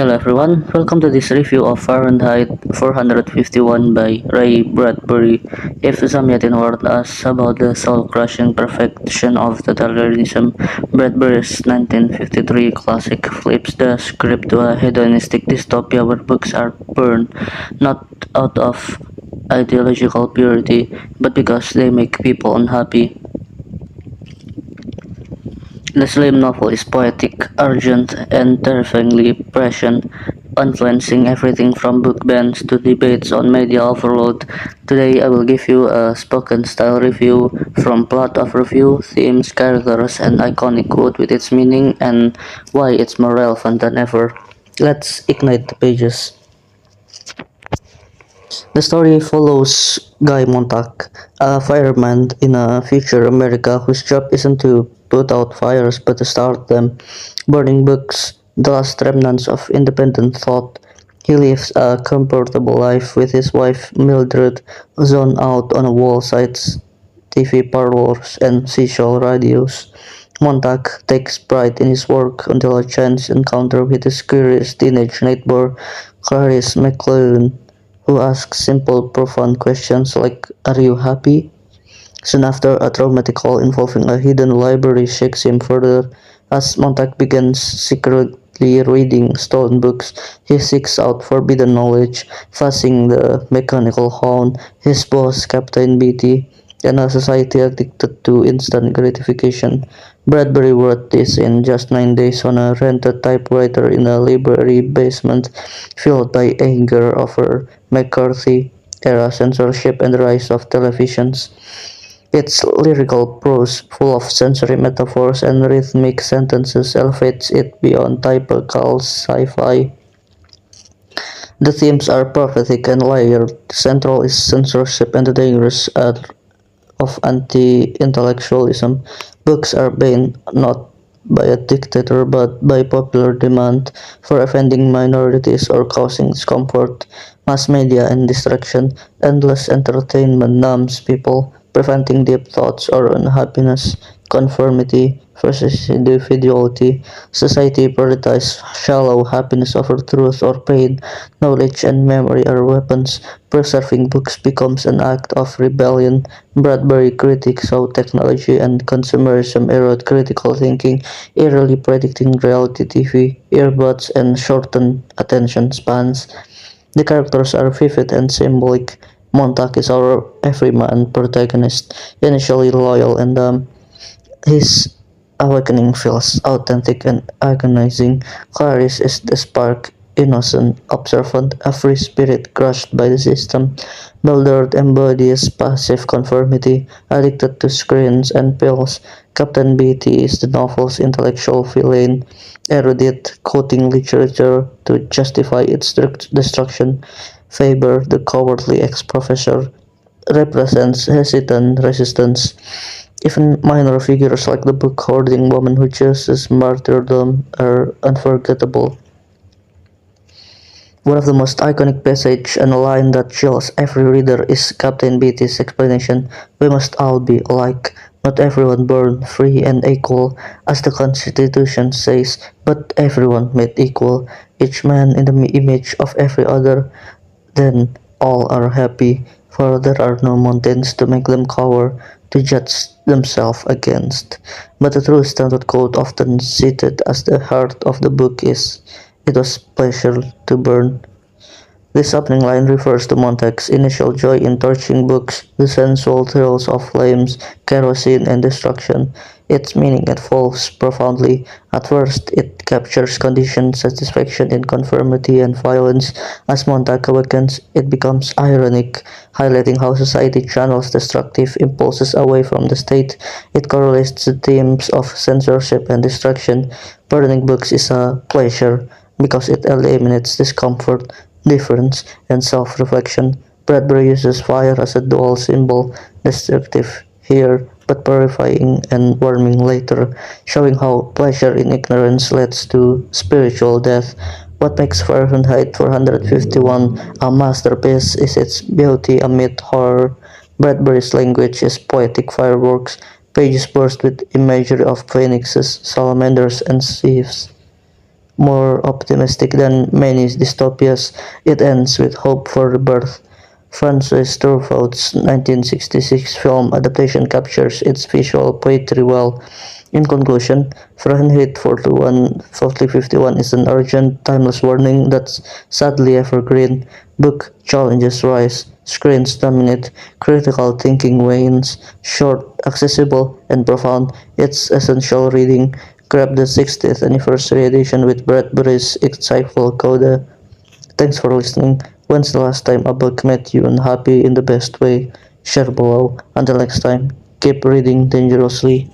Hello everyone, welcome to this review of Fahrenheit 451 by Ray Bradbury. If Zamyatin warned us about the soul-crushing perfection of totalitarianism, Bradbury's 1953 classic flips the script to a hedonistic dystopia where books are burned not out of ideological purity, but because they make people unhappy. The slim novel is poetic, urgent, and terrifyingly prescient, influencing everything from book bans to debates on media overload. Today I will give you a spoken style review from plot of review, themes, characters, and iconic quote with its meaning and why it's more relevant than ever. Let's ignite the pages. The story follows Guy Montag, a fireman in a future America whose job isn't to put out fires but to start them. Burning books, the last remnants of independent thought. He lives a comfortable life with his wife Mildred, zoned out on wall sites, TV parlors, and seashell radios. Montag takes pride in his work until a chance encounter with his curious teenage neighbor, Clarice McLean, who asks simple, profound questions like, "Are you happy?" Soon after, a traumatic call involving a hidden library shakes him further. As Montag begins secretly reading stolen books, he seeks out forbidden knowledge, facing the mechanical hound, his boss, Captain Beatty, and a society addicted to instant gratification. Bradbury wrote this in just 9 days on a rented typewriter in a library basement, fueled by anger over McCarthy era censorship and the rise of televisions. Its lyrical prose, full of sensory metaphors and rhythmic sentences, elevates it beyond typical sci-fi. The themes are prophetic and layered. Central is censorship and the dangers of anti-intellectualism. Books are banned not by a dictator but by popular demand for offending minorities or causing discomfort. Mass media and distraction, endless entertainment numbs people, preventing deep thoughts or unhappiness. Conformity versus individuality. Society prioritizes shallow happiness over truth or pain. Knowledge and memory are weapons. Preserving books becomes an act of rebellion. Bradbury critiques how technology and consumerism erode critical thinking, eerily predicting reality TV, earbuds, and shortened attention spans. The characters are vivid and symbolic. Montag is our everyman protagonist, initially loyal and his awakening feels authentic and agonizing. Clarice is the spark, innocent, observant, a free spirit crushed by the system. Mildred embodies passive conformity, addicted to screens and pills. Captain Beatty is the novel's intellectual villain, erudite, quoting literature to justify its destruction. Faber, the cowardly ex-professor, represents hesitant resistance. Even minor figures like the book-hoarding woman who chooses martyrdom are unforgettable. One of the most iconic passages and a line that chills every reader is Captain Beatty's explanation, "We must all be alike, not everyone born free and equal, as the Constitution says, but everyone made equal, each man in the image of every other. Then all are happy, for there are no mountains to make them cower, to judge themselves against." But the true standard quote, often cited as the heart of the book, is, "It was pleasure to burn." This opening line refers to Montag's initial joy in torching books, the sensual thrills of flames, kerosene, and destruction. Its meaning evolves profoundly. At first, it captures conditioned satisfaction in conformity and violence. As Montag awakens, it becomes ironic, highlighting how society channels destructive impulses away from the state. It correlates the themes of censorship and destruction. Burning books is a pleasure because it eliminates discomfort, difference, and self-reflection. Bradbury uses fire as a dual symbol, destructive here but purifying and warming later, showing how pleasure in ignorance leads to spiritual death. What makes Fahrenheit 451 a masterpiece is its beauty amid horror. Bradbury's language is poetic fireworks, pages burst with imagery of phoenixes, salamanders, and thieves. more optimistic than many dystopias. It ends with hope for rebirth. Francis Truffaut's 1966 film adaptation captures its visual poetry well. In conclusion, Fahrenheit 4051 is an urgent, timeless warning that's sadly evergreen. Book challenges rise, screens dominate, critical thinking wanes, short, accessible, and profound. It's essential reading. Grab the 60th anniversary edition with Bradbury's insightful coda. Thanks for listening. When's the last time a book made you unhappy in the best way? Share below. Until next time, keep reading dangerously.